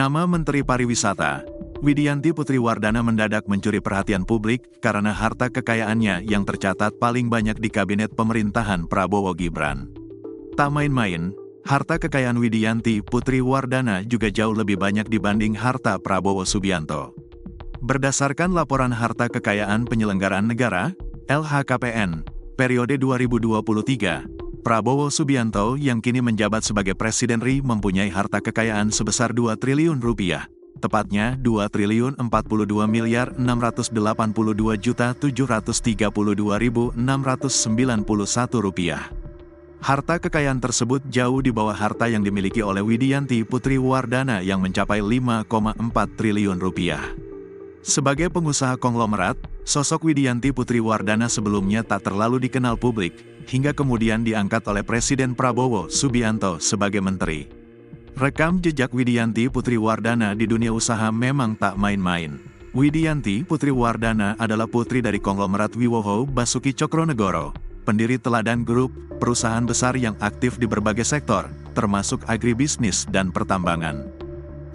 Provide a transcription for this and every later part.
Nama Menteri Pariwisata, Widianti Putri Wardana mendadak mencuri perhatian publik karena harta kekayaannya yang tercatat paling banyak di kabinet pemerintahan Prabowo Gibran. Tak main-main, harta kekayaan Widianti Putri Wardana juga jauh lebih banyak dibanding harta Prabowo Subianto. Berdasarkan laporan harta kekayaan penyelenggaraan negara, LHKPN, periode 2023, Prabowo Subianto yang kini menjabat sebagai Presiden RI mempunyai harta kekayaan sebesar 2 triliun rupiah. Tepatnya 2.042.682.732.691 rupiah. Harta kekayaan tersebut jauh di bawah harta yang dimiliki oleh Widianti Putri Wardana yang mencapai 5,4 triliun rupiah. Sebagai pengusaha konglomerat, sosok Widianti Putri Wardana sebelumnya tak terlalu dikenal publik, hingga kemudian diangkat oleh Presiden Prabowo Subianto sebagai menteri. Rekam jejak Widianti Putri Wardana di dunia usaha memang tak main-main. Widianti Putri Wardana adalah putri dari konglomerat Wiwoho Basuki Cokronegoro, pendiri Teladan Group, perusahaan besar yang aktif di berbagai sektor, termasuk agribisnis dan pertambangan.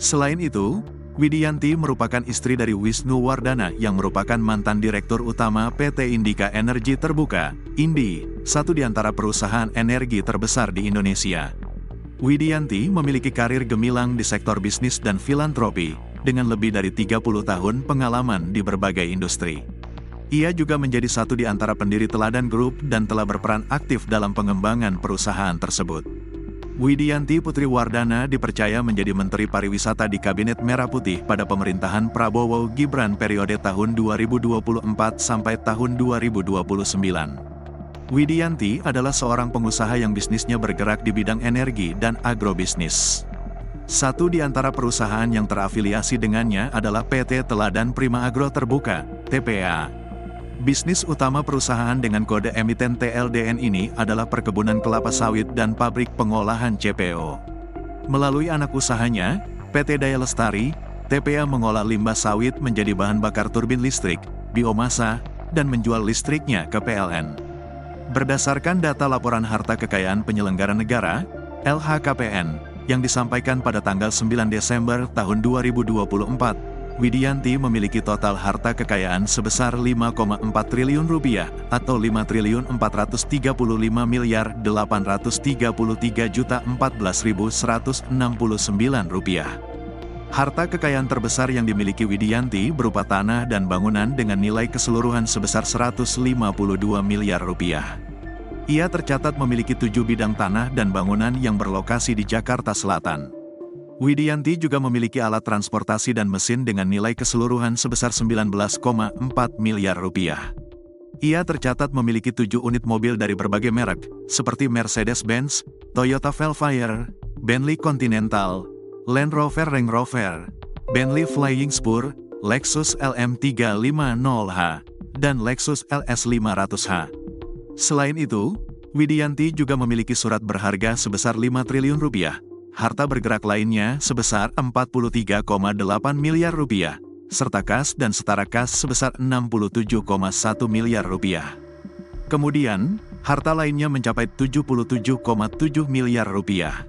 Selain itu, Widianti merupakan istri dari Wisnu Wardana yang merupakan mantan Direktur Utama PT Indika Energi Terbuka, INDI, satu di antara perusahaan energi terbesar di Indonesia. Widianti memiliki karir gemilang di sektor bisnis dan filantropi, dengan lebih dari 30 tahun pengalaman di berbagai industri. Ia juga menjadi satu di antara pendiri Teladan Group dan telah berperan aktif dalam pengembangan perusahaan tersebut. Widianti Putri Wardana dipercaya menjadi Menteri Pariwisata di Kabinet Merah Putih pada pemerintahan Prabowo Gibran periode tahun 2024 sampai tahun 2029. Widianti adalah seorang pengusaha yang bisnisnya bergerak di bidang energi dan agrobisnis. Satu di antara perusahaan yang terafiliasi dengannya adalah PT Teladan Prima Agro Terbuka, TPA. Bisnis utama perusahaan dengan kode emiten TLDN ini adalah perkebunan kelapa sawit dan pabrik pengolahan CPO. Melalui anak usahanya, PT Daya Lestari, TPA mengolah limbah sawit menjadi bahan bakar turbin listrik, biomasa, dan menjual listriknya ke PLN. Berdasarkan data laporan harta kekayaan penyelenggara negara, LHKPN, yang disampaikan pada tanggal 9 Desember tahun 2024, Widianti memiliki total harta kekayaan sebesar 5,4 triliun rupiah atau 5.435.833.014.169 rupiah. Harta kekayaan terbesar yang dimiliki Widianti berupa tanah dan bangunan dengan nilai keseluruhan sebesar 152 miliar rupiah. Ia tercatat memiliki 7 bidang tanah dan bangunan yang berlokasi di Jakarta Selatan. Widianti juga memiliki alat transportasi dan mesin dengan nilai keseluruhan sebesar 19,4 miliar rupiah. Ia tercatat memiliki 7 unit mobil dari berbagai merek, seperti Mercedes-Benz, Toyota Velfire, Bentley Continental, Land Rover Range Rover, Bentley Flying Spur, Lexus LM350H, dan Lexus LS 500H. Selain itu, Widianti juga memiliki surat berharga sebesar 5 triliun rupiah, harta bergerak lainnya sebesar 43,8 miliar rupiah, serta kas dan setara kas sebesar 67,1 miliar rupiah. Kemudian, harta lainnya mencapai 77,7 miliar rupiah.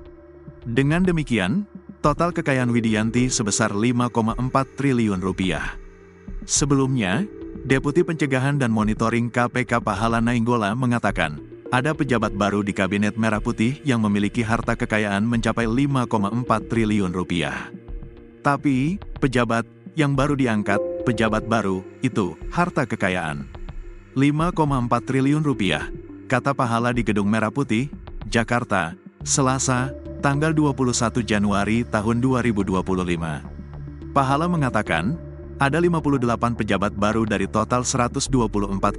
Dengan demikian, total kekayaan Widianti sebesar 5,4 triliun rupiah. Sebelumnya, Deputi Pencegahan dan Monitoring KPK Pahala Nainggola mengatakan, ada pejabat baru di Kabinet Merah Putih yang memiliki harta kekayaan mencapai 5,4 triliun rupiah. Tapi, pejabat yang baru diangkat, pejabat baru, itu harta kekayaan 5,4 triliun rupiah, kata Pahala di Gedung Merah Putih, Jakarta, Selasa, tanggal 21 Januari tahun 2025. Pahala mengatakan, ada 58 pejabat baru dari total 124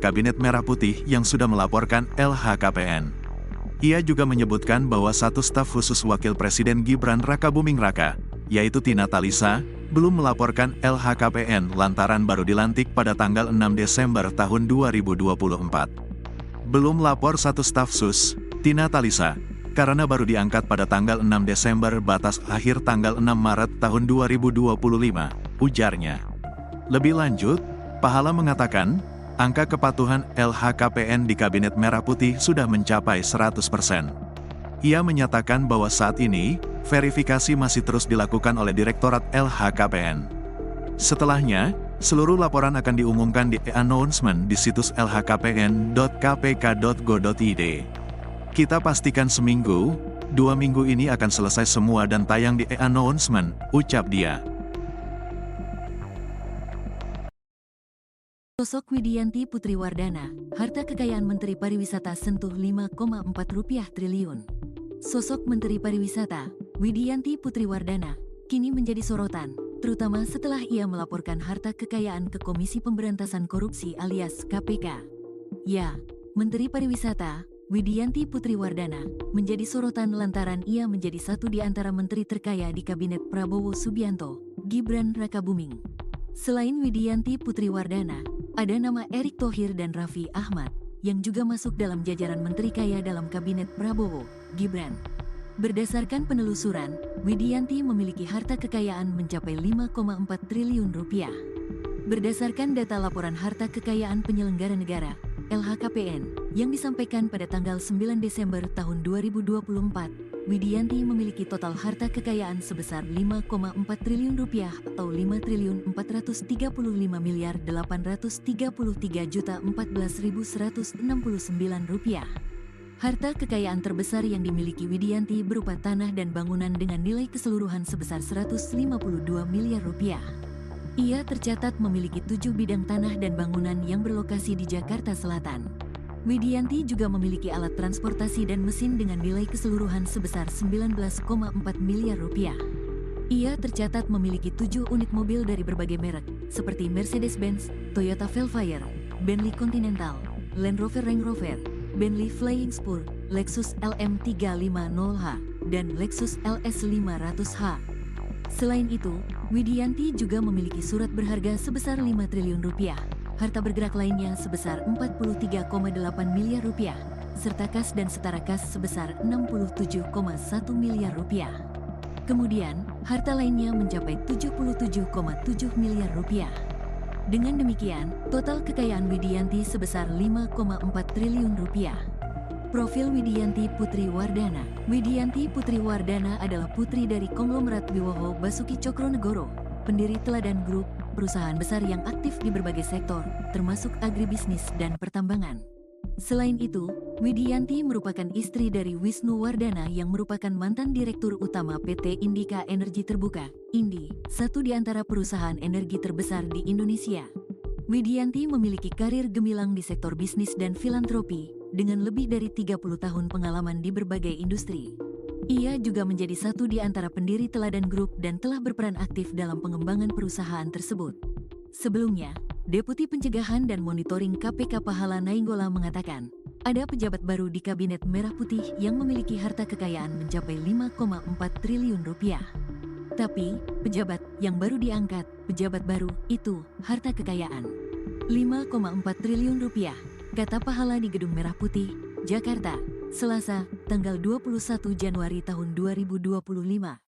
Kabinet Merah Putih yang sudah melaporkan LHKPN. Ia juga menyebutkan bahwa satu staf khusus Wakil Presiden Gibran Rakabuming Raka, yaitu Tina Talisa, belum melaporkan LHKPN lantaran baru dilantik pada tanggal 6 Desember tahun 2024. Belum lapor satu staf sus, Tina Talisa, karena baru diangkat pada tanggal 6 Desember batas akhir tanggal 6 Maret tahun 2025, ujarnya. Lebih lanjut, Pahala mengatakan, angka kepatuhan LHKPN di Kabinet Merah Putih sudah mencapai 100%. Ia menyatakan bahwa saat ini, Verifikasi masih terus dilakukan oleh Direktorat LHKPN. Setelahnya, seluruh laporan akan diumumkan di e-announcement di situs lhkpn.kpk.go.id. Kita pastikan seminggu, 2 minggu ini akan selesai semua dan tayang di e-announcement, ucap dia. Sosok Widianti Putri Wardana, harta kekayaan Menteri Pariwisata sentuh 5,4 triliun. Sosok Menteri Pariwisata, Widianti Putri Wardana, kini menjadi sorotan, terutama setelah ia melaporkan harta kekayaan ke Komisi Pemberantasan Korupsi alias KPK. Ya, Menteri Pariwisata, Widianti Putri Wardana, menjadi sorotan lantaran ia menjadi satu di antara menteri terkaya di Kabinet Prabowo Subianto, Gibran Rakabuming. Selain Widianti Putri Wardana, ada nama Erick Thohir dan Raffi Ahmad, yang juga masuk dalam jajaran menteri kaya dalam Kabinet Prabowo, Gibran. Berdasarkan penelusuran, Widianti memiliki harta kekayaan mencapai 5,4 triliun rupiah. Berdasarkan data laporan harta kekayaan penyelenggara negara, LHKPN, yang disampaikan pada tanggal 9 Desember tahun 2024, Widianti memiliki total harta kekayaan sebesar 5,4 triliun rupiah atau 5 triliun 435 miliar 833 juta 14.169 rupiah. Harta kekayaan terbesar yang dimiliki Widianti berupa tanah dan bangunan dengan nilai keseluruhan sebesar 152 miliar rupiah. Ia tercatat memiliki 7 bidang tanah dan bangunan yang berlokasi di Jakarta Selatan. Widianti juga memiliki alat transportasi dan mesin dengan nilai keseluruhan sebesar 19,4 miliar rupiah. Ia tercatat memiliki 7 unit mobil dari berbagai merek, seperti Mercedes-Benz, Toyota Velfire, Bentley Continental, Land Rover Range Rover, Bentley Flying Spur, Lexus LM350H, dan Lexus LS500H. Selain itu, Widianti juga memiliki surat berharga sebesar 5 triliun rupiah. Harta bergerak lainnya sebesar 43,8 miliar rupiah, serta kas dan setara kas sebesar 67,1 miliar rupiah. Kemudian, harta lainnya mencapai 77,7 miliar rupiah. Dengan demikian, total kekayaan Widianti sebesar 5,4 triliun rupiah. Profil Widianti Putri Wardana. Widianti Putri Wardana adalah putri dari konglomerat Wiwoho Basuki Cokronegoro, pendiri Teladan Group, perusahaan besar yang aktif di berbagai sektor, termasuk agribisnis dan pertambangan. Selain itu, Widianti merupakan istri dari Wisnu Wardana yang merupakan mantan Direktur Utama PT Indika Energi Terbuka, INDI, satu di antara perusahaan energi terbesar di Indonesia. Widianti memiliki karir gemilang di sektor bisnis dan filantropi, dengan lebih dari 30 tahun pengalaman di berbagai industri. Ia juga menjadi satu di antara pendiri Teladan Group dan telah berperan aktif dalam pengembangan perusahaan tersebut. Sebelumnya, Deputi Pencegahan dan Monitoring KPK Pahala Nainggola mengatakan, ada pejabat baru di Kabinet Merah Putih yang memiliki harta kekayaan mencapai 5,4 triliun rupiah. Tapi, pejabat yang baru diangkat, pejabat baru, itu harta kekayaan 5,4 triliun rupiah, kata Pahala di Gedung Merah Putih, Jakarta, Selasa, tanggal 21 Januari tahun 2025.